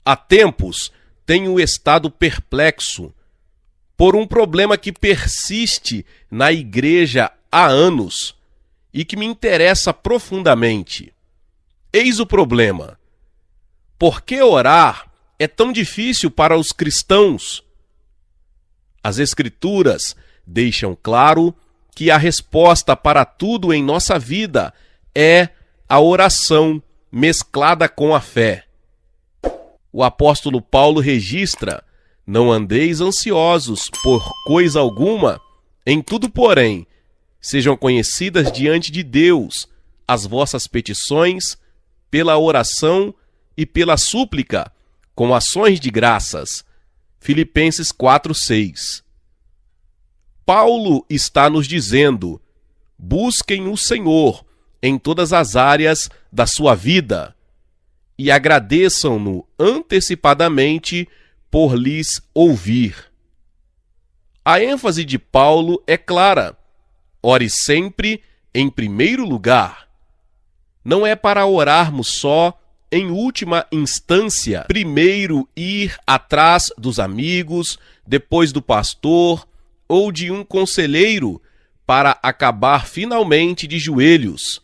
Há tempos tenho estado perplexo por um problema que persiste na igreja há anos e que me interessa profundamente. Eis o problema. Por que orar é tão difícil para os cristãos? As Escrituras deixam claro que a resposta para tudo em nossa vida é a oração mesclada com a fé. O apóstolo Paulo registra: não andeis ansiosos por coisa alguma, em tudo, porém, sejam conhecidas diante de Deus as vossas petições, pela oração e pela súplica, com ações de graças. Filipenses 4:6. Paulo está nos dizendo: busquem o Senhor em todas as áreas da sua vida e agradeçam-no antecipadamente por lhes ouvir. A ênfase de Paulo é clara: ore sempre em primeiro lugar. Não é para orarmos só em última instância, primeiro ir atrás dos amigos, depois do pastor ou de um conselheiro, para acabar finalmente de joelhos.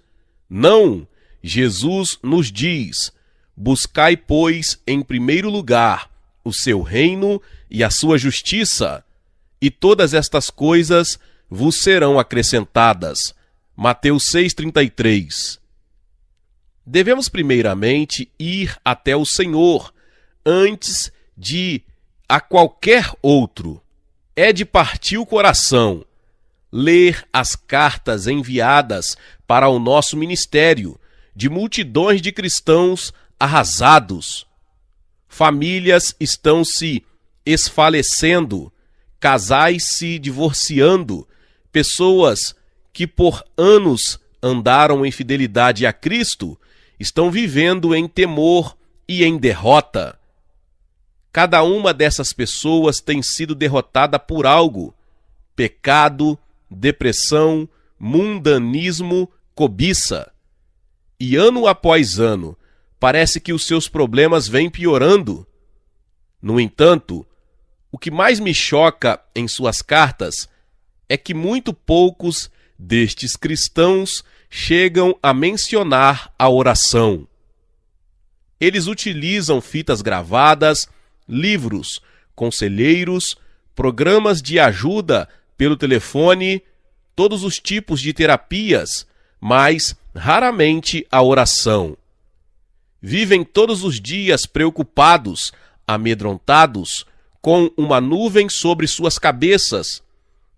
Não, Jesus nos diz: buscai, pois, em primeiro lugar o seu reino e a sua justiça, e todas estas coisas vos serão acrescentadas. Mateus 6,33. Devemos primeiramente ir até o Senhor antes de a qualquer outro. É de partir o coração ler as cartas enviadas para o nosso ministério de multidões de cristãos arrasados. Famílias estão se esfalecendo, casais se divorciando, pessoas que por anos andaram em fidelidade a Cristo estão vivendo em temor e em derrota. Cada uma dessas pessoas tem sido derrotada por algo: pecado, depressão, mundanismo, cobiça. E ano após ano, parece que os seus problemas vêm piorando. No entanto, o que mais me choca em suas cartas é que muito poucos destes cristãos chegam a mencionar a oração. Eles utilizam fitas gravadas, livros, conselheiros, programas de ajuda pelo telefone, todos os tipos de terapias, mas raramente a oração. Vivem todos os dias preocupados, amedrontados, com uma nuvem sobre suas cabeças,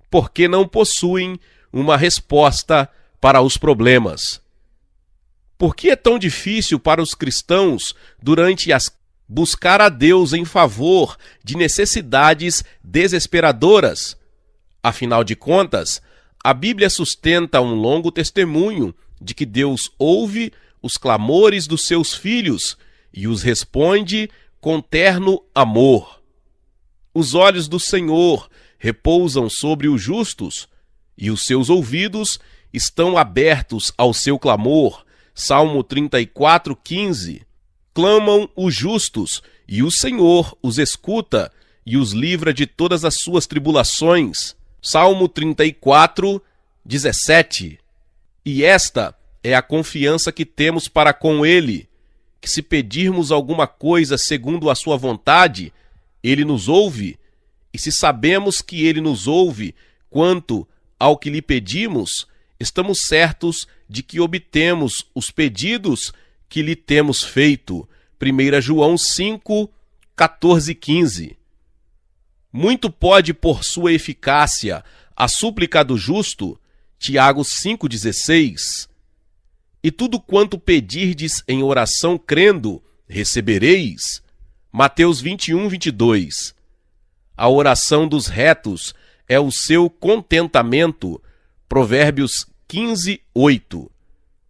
porque não possuem uma resposta para os problemas. Por que é tão difícil para os cristãos, durante as buscar a Deus em favor de necessidades desesperadoras? Afinal de contas, a Bíblia sustenta um longo testemunho de que Deus ouve os clamores dos seus filhos e os responde com terno amor. Os olhos do Senhor repousam sobre os justos e os seus ouvidos estão abertos ao seu clamor. Salmo 34:15. Clamam os justos, e o Senhor os escuta e os livra de todas as suas tribulações. Salmo 34:17. E esta é a confiança que temos para com Ele, que se pedirmos alguma coisa segundo a sua vontade, Ele nos ouve, e se sabemos que Ele nos ouve quanto ao que lhe pedimos, estamos certos de que obtemos os pedidos que lhe temos feito. 1 João 5, 14 e 15. Muito pode por sua eficácia a súplica do justo. Tiago 5,16. E tudo quanto pedirdes em oração crendo, recebereis. Mateus 21:22. A oração dos retos é o seu contentamento. Provérbios 15:8.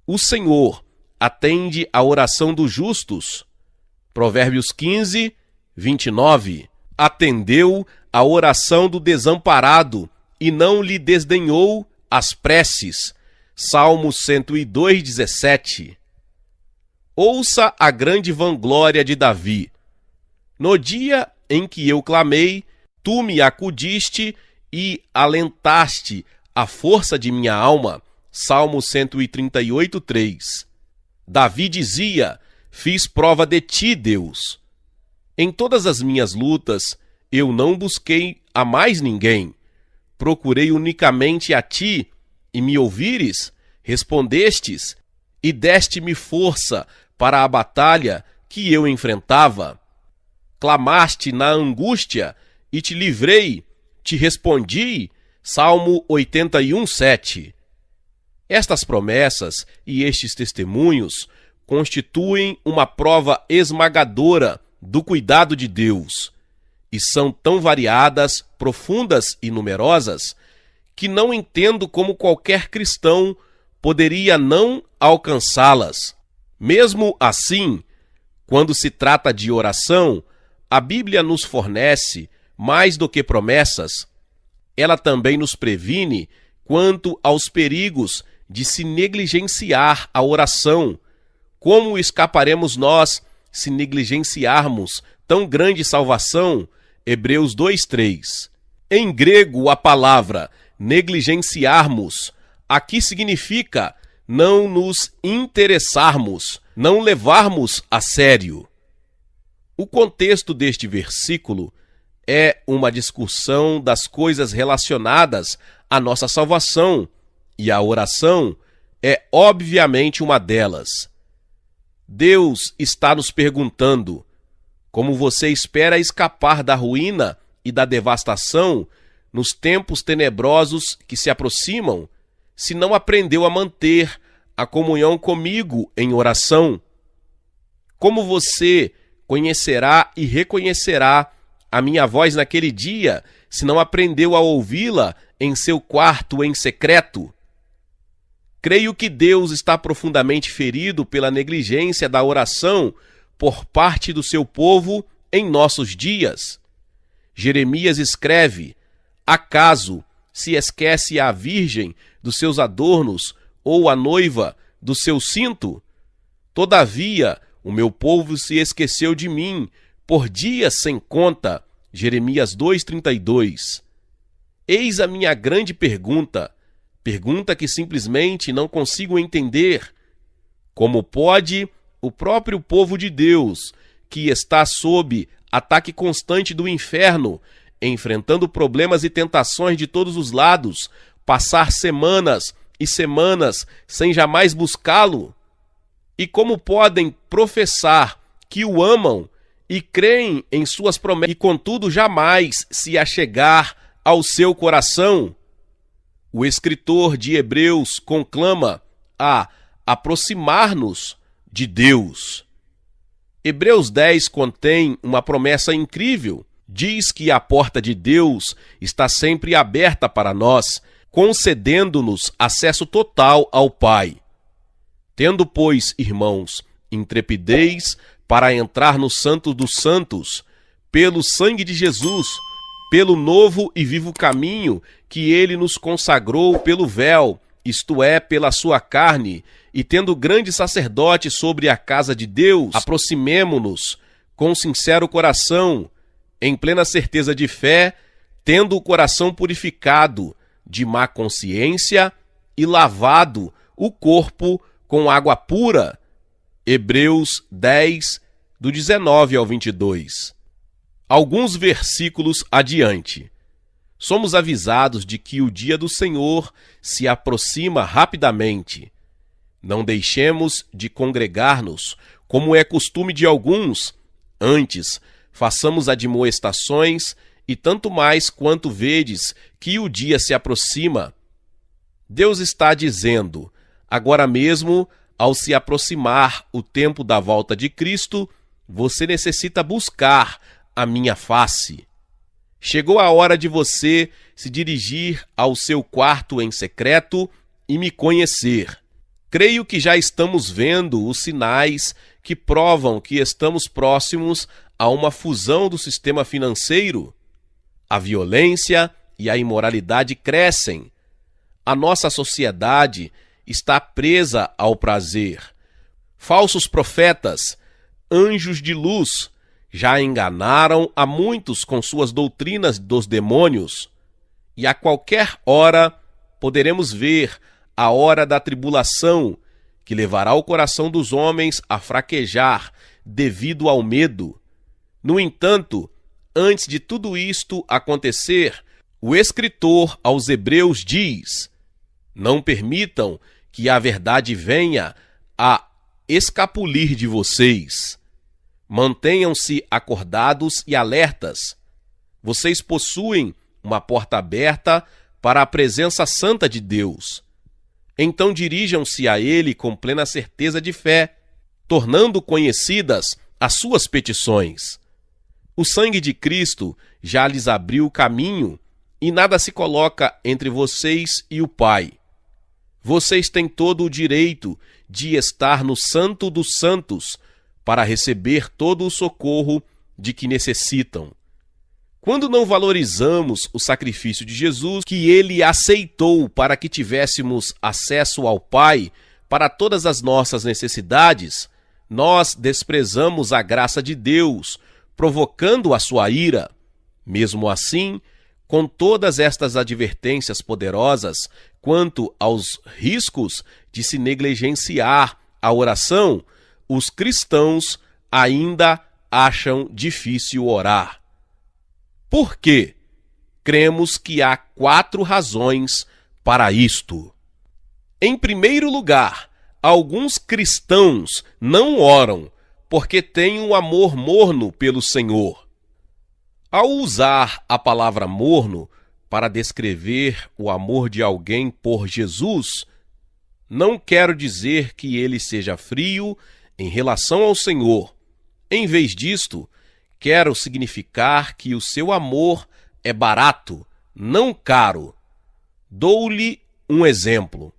O Senhor atende a oração dos justos. Provérbios 15:29. Atendeu a oração do desamparado e não lhe desdenhou as preces. Salmo 102:17. Ouça a grande vanglória de Davi. No dia em que eu clamei, tu me acudiste e alentaste a força de minha alma. Salmo 138, 3. Davi dizia: fiz prova de ti, Deus. Em todas as minhas lutas, eu não busquei a mais ninguém. Procurei unicamente a ti, e me ouvires, respondestes, e deste-me força para a batalha que eu enfrentava. Clamaste na angústia, e te livrei, te respondi. Salmo 81, 7. Estas promessas e estes testemunhos constituem uma prova esmagadora do cuidado de Deus, e são tão variadas, profundas e numerosas, que não entendo como qualquer cristão poderia não alcançá-las. Mesmo assim, quando se trata de oração, a Bíblia nos fornece, mais do que promessas, ela também nos previne quanto aos perigos de se negligenciar a oração. Como escaparemos nós se negligenciarmos tão grande salvação? Hebreus 2:3. Em grego, a palavra negligenciarmos aqui significa não nos interessarmos, não levarmos a sério. O contexto deste versículo é uma discussão das coisas relacionadas à nossa salvação, e a oração é obviamente uma delas. Deus está nos perguntando: como você espera escapar da ruína e da devastação nos tempos tenebrosos que se aproximam, se não aprendeu a manter a comunhão comigo em oração? Como você conhecerá e reconhecerá a minha voz naquele dia, se não aprendeu a ouvi-la em seu quarto em secreto? Creio que Deus está profundamente ferido pela negligência da oração por parte do seu povo em nossos dias. Jeremias escreve: acaso se esquece a virgem dos seus adornos ou a noiva do seu cinto? Todavia, o meu povo se esqueceu de mim por dias sem conta. Jeremias 2:32. Eis a minha grande pergunta que simplesmente não consigo entender. Como pode o próprio povo de Deus, que está sob ataque constante do inferno, enfrentando problemas e tentações de todos os lados, passar semanas e semanas sem jamais buscá-lo? E como podem professar que o amam e creem em suas promessas, e contudo jamais se achegar ao seu coração? O escritor de Hebreus conclama a aproximar-nos de Deus. Hebreus 10 contém uma promessa incrível. Diz que a porta de Deus está sempre aberta para nós, concedendo-nos acesso total ao Pai. Tendo, pois, irmãos, intrepidez para entrar no Santo dos Santos, pelo sangue de Jesus, pelo novo e vivo caminho que ele nos consagrou pelo véu, isto é, pela sua carne, e tendo grande sacerdote sobre a casa de Deus, aproximemo-nos com sincero coração, em plena certeza de fé, tendo o coração purificado de má consciência e lavado o corpo com água pura. Hebreus 10, do 19 ao 22. Alguns versículos adiante, somos avisados de que o dia do Senhor se aproxima rapidamente. Não deixemos de congregar-nos, como é costume de alguns. Antes, façamos admoestações, e tanto mais quanto vedes que o dia se aproxima. Deus está dizendo: agora mesmo, ao se aproximar o tempo da volta de Cristo, você necessita buscar a minha face. Chegou a hora de você se dirigir ao seu quarto em secreto e me conhecer. Creio que já estamos vendo os sinais que provam que estamos próximos a uma fusão do sistema financeiro. A violência e a imoralidade crescem. A nossa sociedade está presa ao prazer. Falsos profetas, anjos de luz, Já enganaram a muitos com suas doutrinas dos demônios, e a qualquer hora poderemos ver a hora da tribulação, que levará o coração dos homens a fraquejar devido ao medo. No entanto, antes de tudo isto acontecer, o escritor aos Hebreus diz: não permitam que a verdade venha a escapulir de vocês. Mantenham-se acordados e alertas. Vocês possuem uma porta aberta para a presença santa de Deus. Então dirijam-se a Ele com plena certeza de fé, tornando conhecidas as suas petições. O sangue de Cristo já lhes abriu o caminho e nada se coloca entre vocês e o Pai. Vocês têm todo o direito de estar no Santo dos Santos para receber todo o socorro de que necessitam. Quando não valorizamos o sacrifício de Jesus, que Ele aceitou para que tivéssemos acesso ao Pai para todas as nossas necessidades, nós desprezamos a graça de Deus, provocando a sua ira. Mesmo assim, com todas estas advertências poderosas quanto aos riscos de se negligenciar a oração, os cristãos ainda acham difícil orar. Por quê? Cremos que há 4 razões para isto. Em primeiro lugar, alguns cristãos não oram porque têm um amor morno pelo Senhor. Ao usar a palavra morno para descrever o amor de alguém por Jesus, não quero dizer que ele seja frio em relação ao Senhor. Em vez disto, quero significar que o seu amor é barato, não caro. Dou-lhe um exemplo.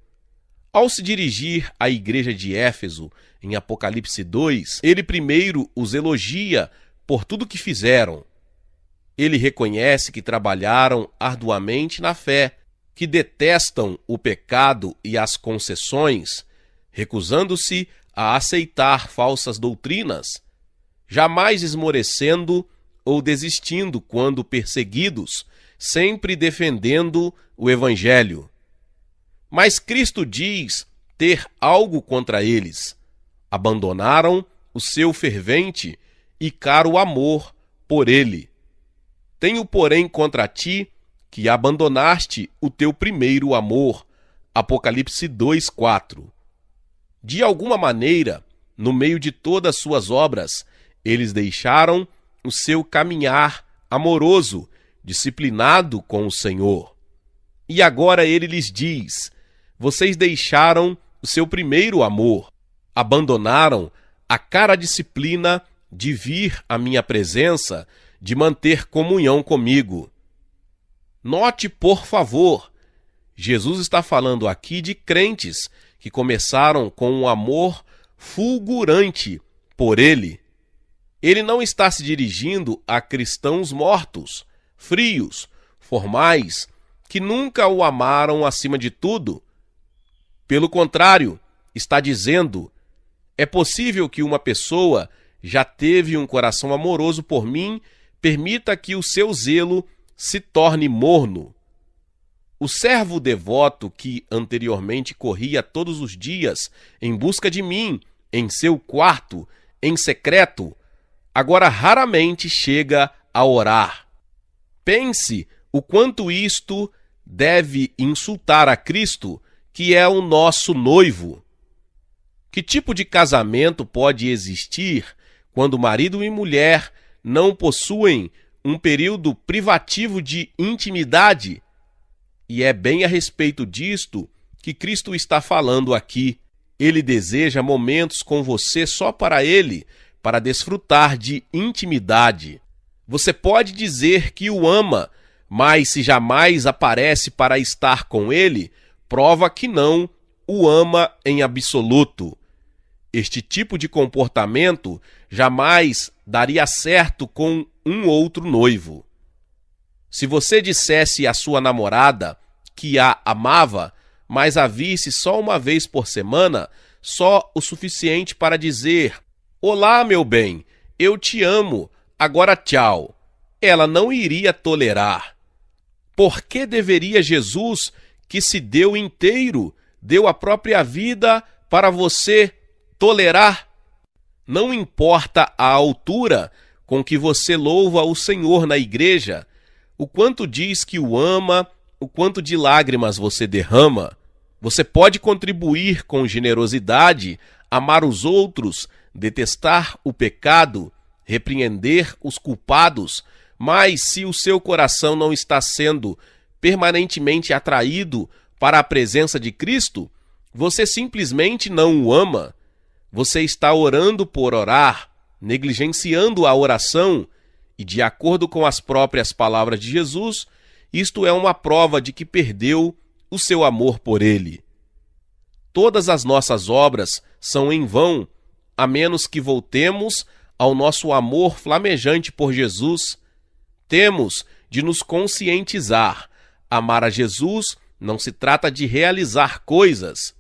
Ao se dirigir à igreja de Éfeso, em Apocalipse 2, ele primeiro os elogia por tudo que fizeram. Ele reconhece que trabalharam arduamente na fé, que detestam o pecado e as concessões, recusando-se a aceitar falsas doutrinas, jamais esmorecendo ou desistindo quando perseguidos, sempre defendendo o Evangelho. Mas Cristo diz ter algo contra eles. Abandonaram o seu fervente e caro amor por ele. Tenho, porém, contra ti que abandonaste o teu primeiro amor. Apocalipse 2:4. De alguma maneira, no meio de todas suas obras, eles deixaram o seu caminhar amoroso, disciplinado com o Senhor. E agora ele lhes diz: vocês deixaram o seu primeiro amor, abandonaram a cara disciplina de vir à minha presença, de manter comunhão comigo. Note, por favor, Jesus está falando aqui de crentes que começaram com um amor fulgurante por ele. Ele não está se dirigindo a cristãos mortos, frios, formais, que nunca o amaram acima de tudo. Pelo contrário, está dizendo: é possível que uma pessoa já teve um coração amoroso por mim, permita que o seu zelo se torne morno. O servo devoto que anteriormente corria todos os dias em busca de mim, em seu quarto, em secreto, agora raramente chega a orar. Pense o quanto isto deve insultar a Cristo, que é o nosso noivo. Que tipo de casamento pode existir quando marido e mulher não possuem um período privativo de intimidade? E é bem a respeito disto que Cristo está falando aqui. Ele deseja momentos com você só para ele, para desfrutar de intimidade. Você pode dizer que o ama, mas se jamais aparece para estar com ele, prova que não o ama em absoluto. Este tipo de comportamento jamais daria certo com um outro noivo. Se você dissesse à sua namorada que a amava, mas a visse só uma vez por semana, só o suficiente para dizer: olá, meu bem, eu te amo, agora tchau, ela não iria tolerar. Por que deveria Jesus, que se deu inteiro, deu a própria vida para você, tolerar? Não importa a altura com que você louva o Senhor na igreja, o quanto diz que o ama, o quanto de lágrimas você derrama. Você pode contribuir com generosidade, amar os outros, detestar o pecado, repreender os culpados, mas se o seu coração não está sendo permanentemente atraído para a presença de Cristo, você simplesmente não o ama. Você está orando por orar, negligenciando a oração, e de acordo com as próprias palavras de Jesus, isto é uma prova de que perdeu o seu amor por ele. Todas as nossas obras são em vão, a menos que voltemos ao nosso amor flamejante por Jesus. Temos de nos conscientizar. Amar a Jesus não se trata de realizar coisas.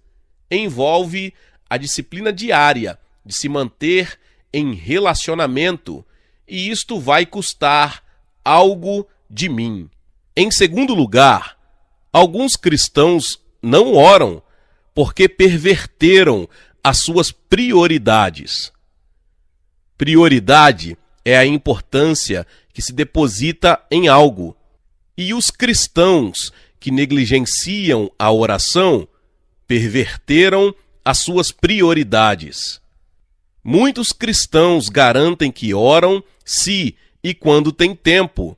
Envolve a disciplina diária de se manter em relacionamento, e isto vai custar algo de mim. Em segundo lugar, alguns cristãos não oram porque perverteram as suas prioridades. Prioridade é a importância que se deposita em algo. E os cristãos que negligenciam a oração perverteram as suas prioridades. Muitos cristãos garantem que oram se e quando têm tempo.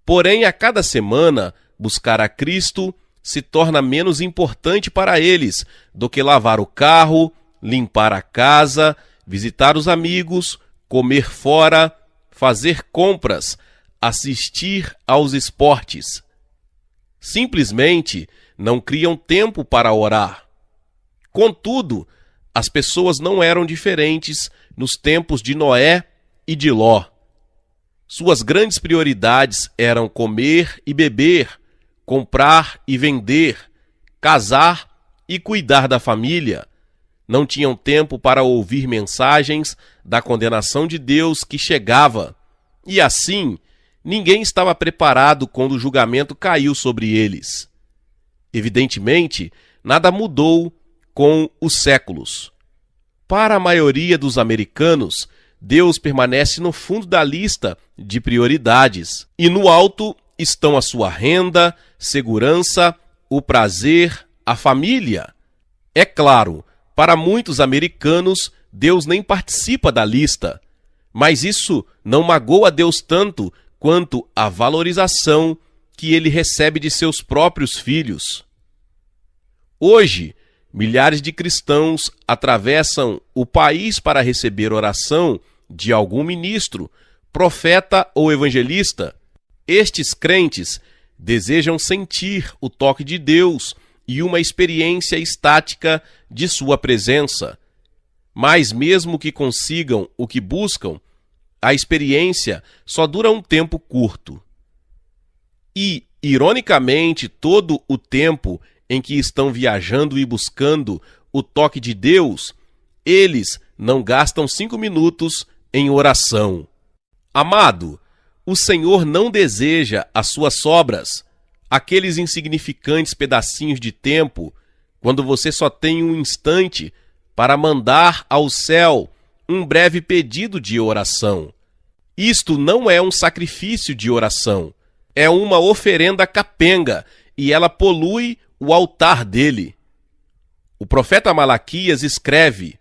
Porém, a cada semana, buscar a Cristo se torna menos importante para eles do que lavar o carro, limpar a casa, visitar os amigos, comer fora, fazer compras, assistir aos esportes. Simplesmente não criam tempo para orar. Contudo, as pessoas não eram diferentes nos tempos de Noé e de Ló. Suas grandes prioridades eram comer e beber, comprar e vender, casar e cuidar da família. Não tinham tempo para ouvir mensagens da condenação de Deus que chegava. E assim, ninguém estava preparado quando o julgamento caiu sobre eles. Evidentemente, nada mudou com os séculos. Para a maioria dos americanos, Deus permanece no fundo da lista de prioridades, e no alto estão a sua renda, segurança, o prazer, a família. É claro, para muitos americanos, Deus nem participa da lista, mas isso não magoa Deus tanto quanto a valorização que ele recebe de seus próprios filhos. Hoje, milhares de cristãos atravessam o país para receber oração de algum ministro, profeta ou evangelista. Estes crentes desejam sentir o toque de Deus e uma experiência estática de sua presença. Mas mesmo que consigam o que buscam, a experiência só dura um tempo curto. E, ironicamente, todo o tempo em que estão viajando e buscando o toque de Deus, eles não gastam 5 minutos em oração. Amado, o Senhor não deseja as suas sobras, aqueles insignificantes pedacinhos de tempo, quando você só tem um instante para mandar ao céu um breve pedido de oração. Isto não é um sacrifício de oração, é uma oferenda capenga, e ela polui o altar dele. O profeta Malaquias escreve: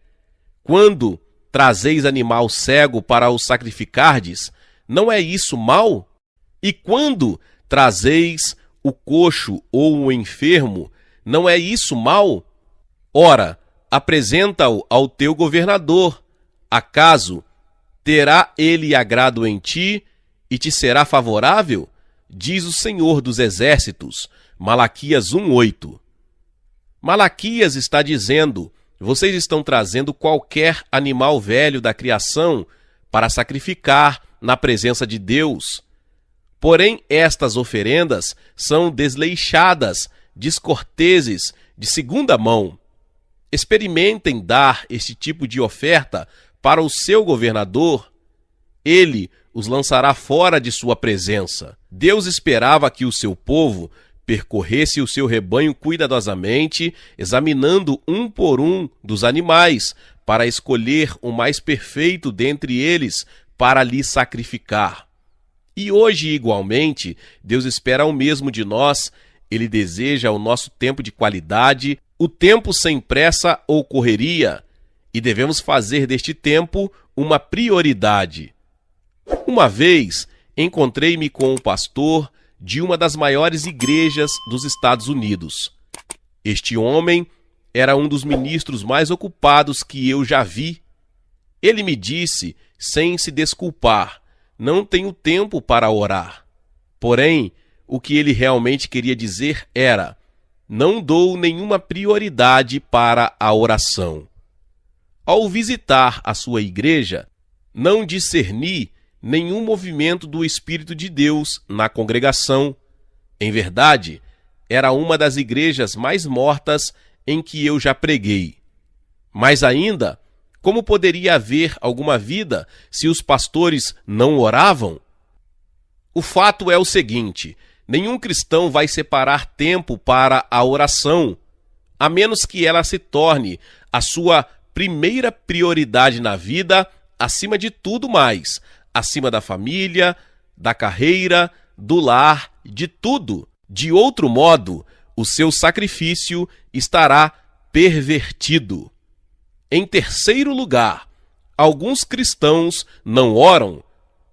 quando trazeis animal cego para o sacrificardes, não é isso mal? E quando trazeis o coxo ou o enfermo, não é isso mal? Ora, apresenta-o ao teu governador. Acaso terá ele agrado em ti e te será favorável? Diz o Senhor dos Exércitos. Malaquias 1:8. Malaquias está dizendo: vocês estão trazendo qualquer animal velho da criação para sacrificar na presença de Deus. Porém, estas oferendas são desleixadas, descorteses, de segunda mão. Experimentem dar este tipo de oferta para o seu governador. Ele os lançará fora de sua presença. Deus esperava que o seu povo percorresse o seu rebanho cuidadosamente, examinando um por um dos animais, para escolher o mais perfeito dentre eles para lhe sacrificar. E hoje, igualmente, Deus espera o mesmo de nós. Ele deseja o nosso tempo de qualidade, o tempo sem pressa ou correria, e devemos fazer deste tempo uma prioridade. Uma vez, encontrei-me com um pastor de uma das maiores igrejas dos Estados Unidos. Este homem era um dos ministros mais ocupados que eu já vi. Ele me disse, sem se desculpar, não tenho tempo para orar. Porém, o que ele realmente queria dizer era, não dou nenhuma prioridade para a oração. Ao visitar a sua igreja, não discerni nenhum movimento do Espírito de Deus na congregação. Em verdade, era uma das igrejas mais mortas em que eu já preguei. Mas ainda, como poderia haver alguma vida se os pastores não oravam? O fato é o seguinte: nenhum cristão vai separar tempo para a oração, a menos que ela se torne a sua primeira prioridade na vida, acima de tudo mais, acima da família, da carreira, do lar, de tudo. De outro modo, o seu sacrifício estará pervertido. Em terceiro lugar, alguns cristãos não oram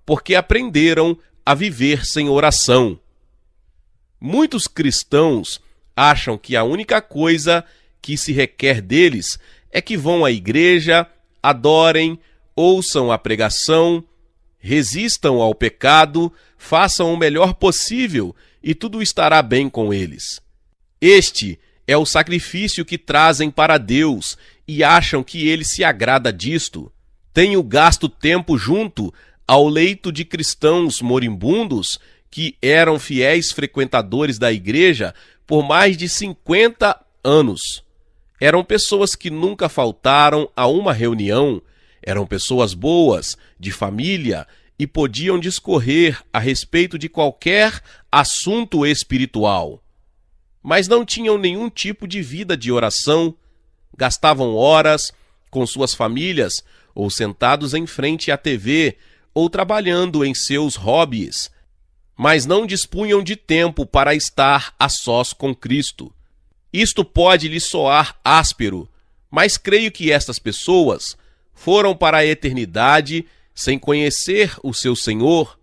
porque aprenderam a viver sem oração. Muitos cristãos acham que a única coisa que se requer deles é que vão à igreja, adorem, ouçam a pregação, resistam ao pecado, façam o melhor possível e tudo estará bem com eles. Este é o sacrifício que trazem para Deus e acham que ele se agrada disto. Tenho gasto tempo junto ao leito de cristãos moribundos que eram fiéis frequentadores da igreja por mais de 50 anos. Eram pessoas que nunca faltaram a uma reunião, eram pessoas boas, de família, e podiam discorrer a respeito de qualquer assunto espiritual. Mas não tinham nenhum tipo de vida de oração, gastavam horas com suas famílias, ou sentados em frente à TV, ou trabalhando em seus hobbies, mas não dispunham de tempo para estar a sós com Cristo. Isto pode lhe soar áspero, mas creio que estas pessoas foram para a eternidade sem conhecer o seu Senhor.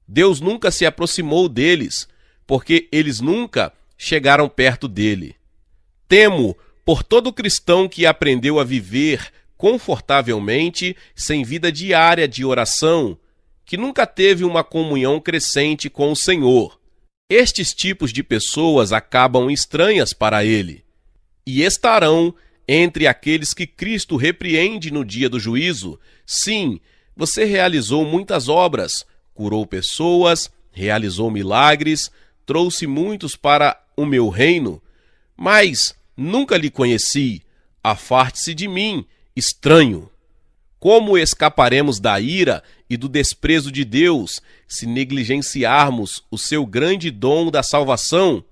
Deus nunca se aproximou deles, porque eles nunca chegaram perto dele. Temo por todo cristão que aprendeu a viver confortavelmente, sem vida diária de oração, que nunca teve uma comunhão crescente com o Senhor. Estes tipos de pessoas acabam estranhas para ele, e estarão entre aqueles que Cristo repreende no dia do juízo. Sim, você realizou muitas obras, curou pessoas, realizou milagres, trouxe muitos para o meu reino, mas nunca lhe conheci. Afaste-se de mim, estranho. Como escaparemos da ira e do desprezo de Deus se negligenciarmos o seu grande dom da salvação?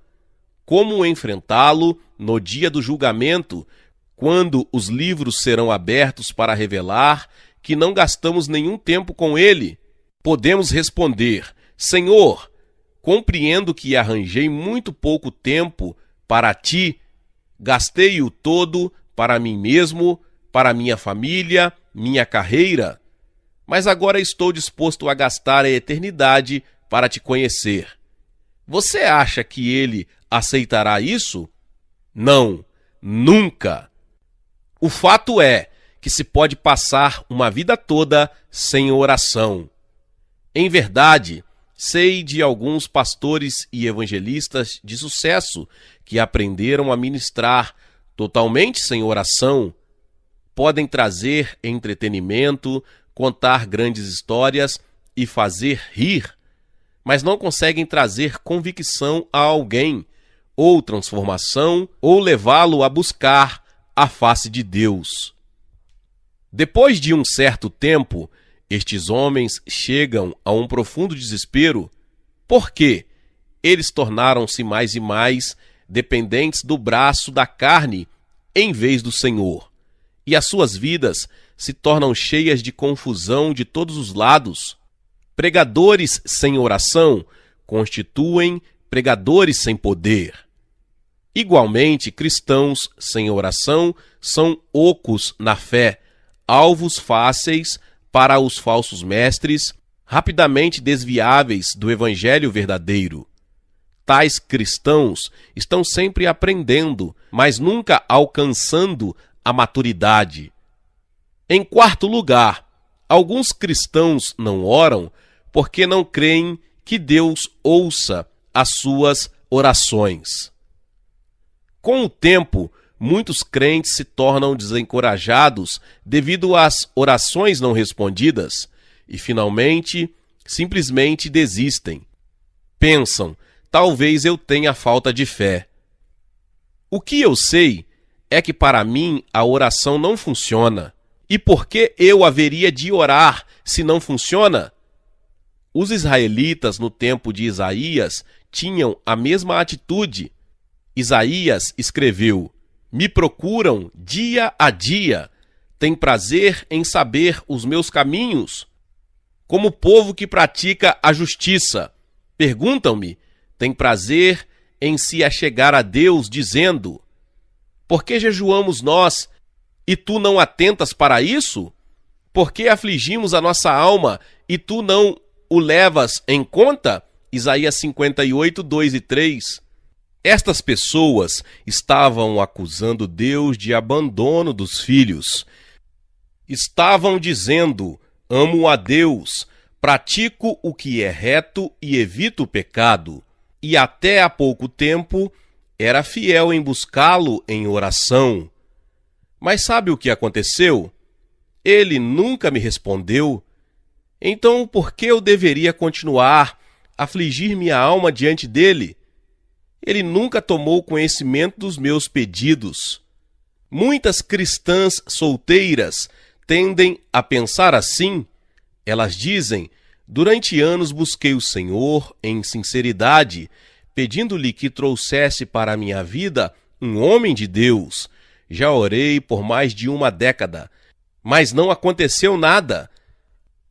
Como enfrentá-lo no dia do julgamento, quando os livros serão abertos para revelar que não gastamos nenhum tempo com ele? Podemos responder: Senhor, compreendo que arranjei muito pouco tempo para ti, gastei-o todo para mim mesmo, para minha família, minha carreira, mas agora estou disposto a gastar a eternidade para te conhecer. Você acha que ele aceitará isso? Não, nunca. O fato é que se pode passar uma vida toda sem oração. Em verdade, sei de alguns pastores e evangelistas de sucesso que aprenderam a ministrar totalmente sem oração. Podem trazer entretenimento, contar grandes histórias e fazer rir, mas não conseguem trazer convicção a alguém, ou transformação, ou levá-lo a buscar a face de Deus. Depois de um certo tempo, estes homens chegam a um profundo desespero porque eles tornaram-se mais e mais dependentes do braço da carne em vez do Senhor, e as suas vidas se tornam cheias de confusão de todos os lados. Pregadores sem oração constituem pregadores sem poder. Igualmente, cristãos sem oração são ocos na fé, alvos fáceis para os falsos mestres, rapidamente desviáveis do evangelho verdadeiro. Tais cristãos estão sempre aprendendo, mas nunca alcançando a maturidade. Em quarto lugar, alguns cristãos não oram porque não creem que Deus ouça as suas orações. Com o tempo, muitos crentes se tornam desencorajados devido às orações não respondidas e, finalmente, simplesmente desistem. Pensam, talvez eu tenha falta de fé. O que eu sei é que para mim a oração não funciona. E por que eu haveria de orar se não funciona? Os israelitas no tempo de Isaías tinham a mesma atitude. Isaías escreveu: "Me procuram dia a dia, têm prazer em saber os meus caminhos. Como povo que pratica a justiça, perguntam-me, têm prazer em se achegar a Deus, dizendo: por que jejuamos nós, e tu não atentas para isso? Por que afligimos a nossa alma, e tu não o levas em conta?" Isaías 58, 2 e 3. Estas pessoas estavam acusando Deus de abandono dos filhos. Estavam dizendo: amo a Deus, pratico o que é reto e evito o pecado. E até há pouco tempo era fiel em buscá-lo em oração. Mas sabe o que aconteceu? Ele nunca me respondeu. Então por que eu deveria continuar a afligir minha alma diante dele? Ele nunca tomou conhecimento dos meus pedidos. Muitas cristãs solteiras tendem a pensar assim. Elas dizem: durante anos busquei o Senhor em sinceridade, pedindo-lhe que trouxesse para a minha vida um homem de Deus. Já orei por mais de uma década, mas não aconteceu nada.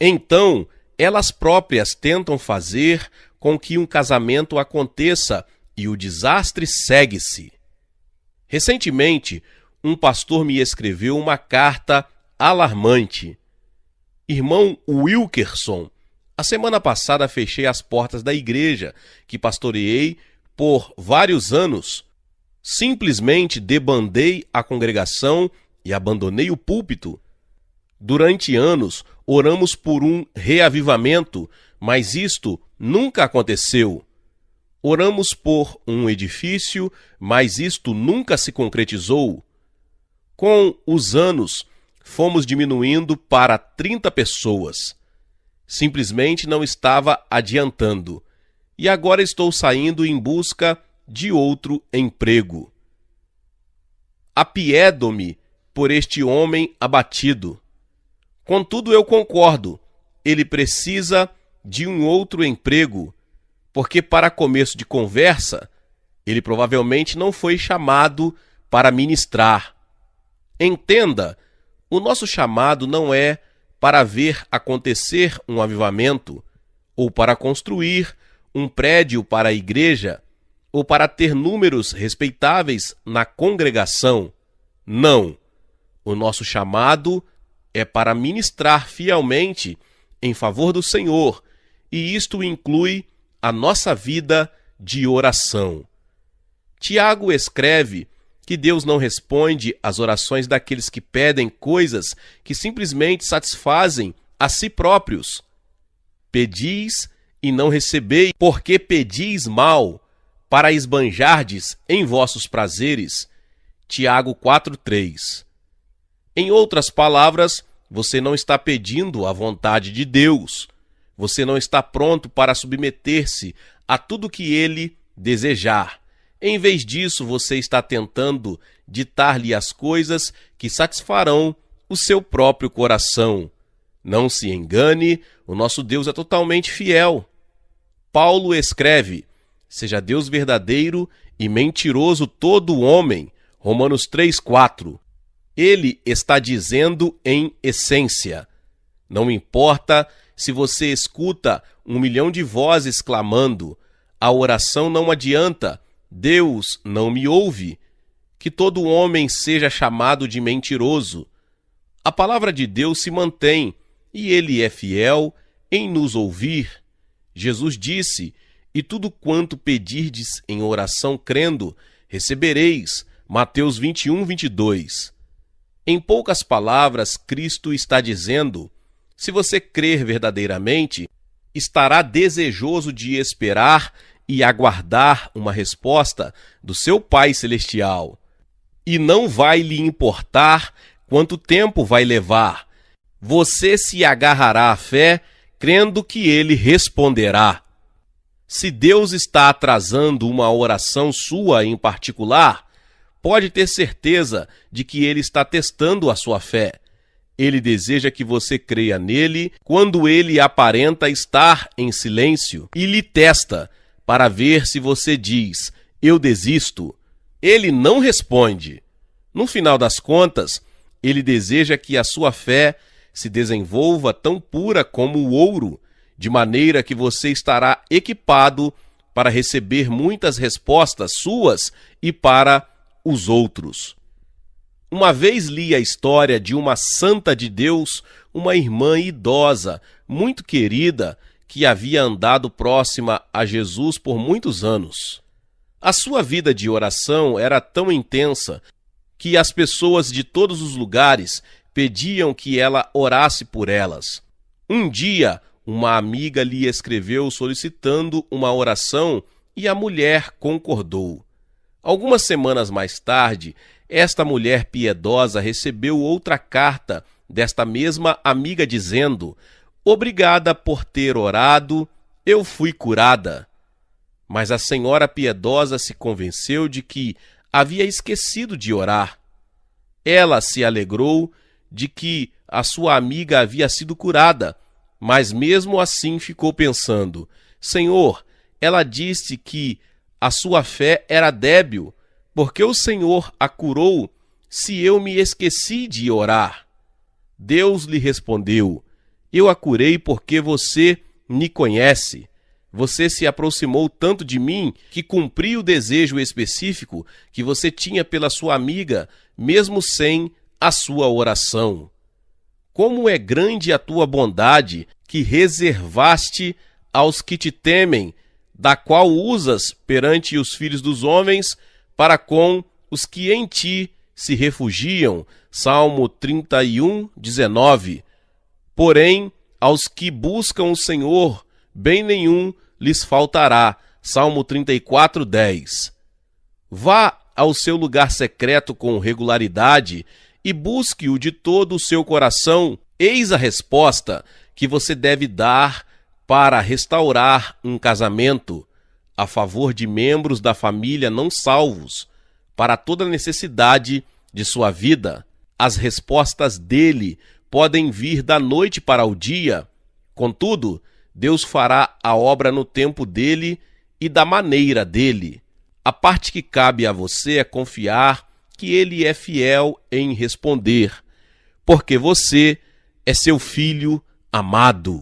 Então, elas próprias tentam fazer com que um casamento aconteça e o desastre segue-se. Recentemente, um pastor me escreveu uma carta alarmante. Irmão Wilkerson, a semana passada fechei as portas da igreja que pastoreei por vários anos. Simplesmente debandei a congregação e abandonei o púlpito. Durante anos, oramos por um reavivamento, mas isto nunca aconteceu. Oramos por um edifício, mas isto nunca se concretizou. Com os anos, fomos diminuindo para 30 pessoas. Simplesmente não estava adiantando. E agora estou saindo em busca de outro emprego. Apiedo-me por este homem abatido. Contudo, eu concordo. Ele precisa de um outro emprego, porque para começo de conversa, ele provavelmente não foi chamado para ministrar. Entenda, o nosso chamado não é para ver acontecer um avivamento, ou para construir um prédio para a igreja, ou para ter números respeitáveis na congregação. Não. O nosso chamado é para ministrar fielmente em favor do Senhor, e isto inclui a nossa vida de oração. Tiago escreve que Deus não responde às orações daqueles que pedem coisas que simplesmente satisfazem a si próprios. Pedis e não recebeis, porque pedis mal, para esbanjardes em vossos prazeres. Tiago 4:3. Em outras palavras, você não está pedindo a vontade de Deus. Você não está pronto para submeter-se a tudo que Ele desejar. Em vez disso, você está tentando ditar-lhe as coisas que satisfarão o seu próprio coração. Não se engane, o nosso Deus é totalmente fiel. Paulo escreve: seja Deus verdadeiro e mentiroso todo homem. Romanos 3:4. Ele está dizendo em essência: não importa se você escuta 1 milhão de vozes clamando, a oração não adianta, Deus não me ouve, que todo homem seja chamado de mentiroso. A palavra de Deus se mantém e Ele é fiel em nos ouvir. Jesus disse: e tudo quanto pedirdes em oração crendo, recebereis. Mateus 21:22. Em poucas palavras, Cristo está dizendo: se você crer verdadeiramente, estará desejoso de esperar e aguardar uma resposta do seu Pai Celestial. E não vai lhe importar quanto tempo vai levar. Você se agarrará à fé, crendo que Ele responderá. Se Deus está atrasando uma oração sua em particular, pode ter certeza de que Ele está testando a sua fé. Ele deseja que você creia nele quando ele aparenta estar em silêncio e lhe testa para ver se você diz: eu desisto. Ele não responde. No final das contas, ele deseja que a sua fé se desenvolva tão pura como o ouro, de maneira que você estará equipado para receber muitas respostas suas e para os outros. Uma vez li a história de uma santa de Deus, uma irmã idosa, muito querida, que havia andado próxima a Jesus por muitos anos. A sua vida de oração era tão intensa que as pessoas de todos os lugares pediam que ela orasse por elas. Um dia, uma amiga lhe escreveu solicitando uma oração e a mulher concordou. Algumas semanas mais tarde, esta mulher piedosa recebeu outra carta desta mesma amiga dizendo: obrigada por ter orado, eu fui curada. Mas a senhora piedosa se convenceu de que havia esquecido de orar. Ela se alegrou de que a sua amiga havia sido curada, mas mesmo assim ficou pensando: Senhor, ela disse que a sua fé era débil, porque o Senhor a curou se eu me esqueci de orar. Deus lhe respondeu: eu a curei porque você me conhece. Você se aproximou tanto de mim que cumpri o desejo específico que você tinha pela sua amiga, mesmo sem a sua oração. Como é grande a tua bondade que reservaste aos que te temem, da qual usas perante os filhos dos homens para com os que em ti se refugiam. Salmo 31:19. Porém, aos que buscam o Senhor, bem nenhum lhes faltará. Salmo 34:10. Vá ao seu lugar secreto com regularidade e busque-o de todo o seu coração. Eis a resposta que você deve dar para restaurar um casamento a favor de membros da família não salvos, para toda necessidade de sua vida. As respostas dele podem vir da noite para o dia. Contudo, Deus fará a obra no tempo dele e da maneira dele. A parte que cabe a você é confiar que ele é fiel em responder, porque você é seu filho amado.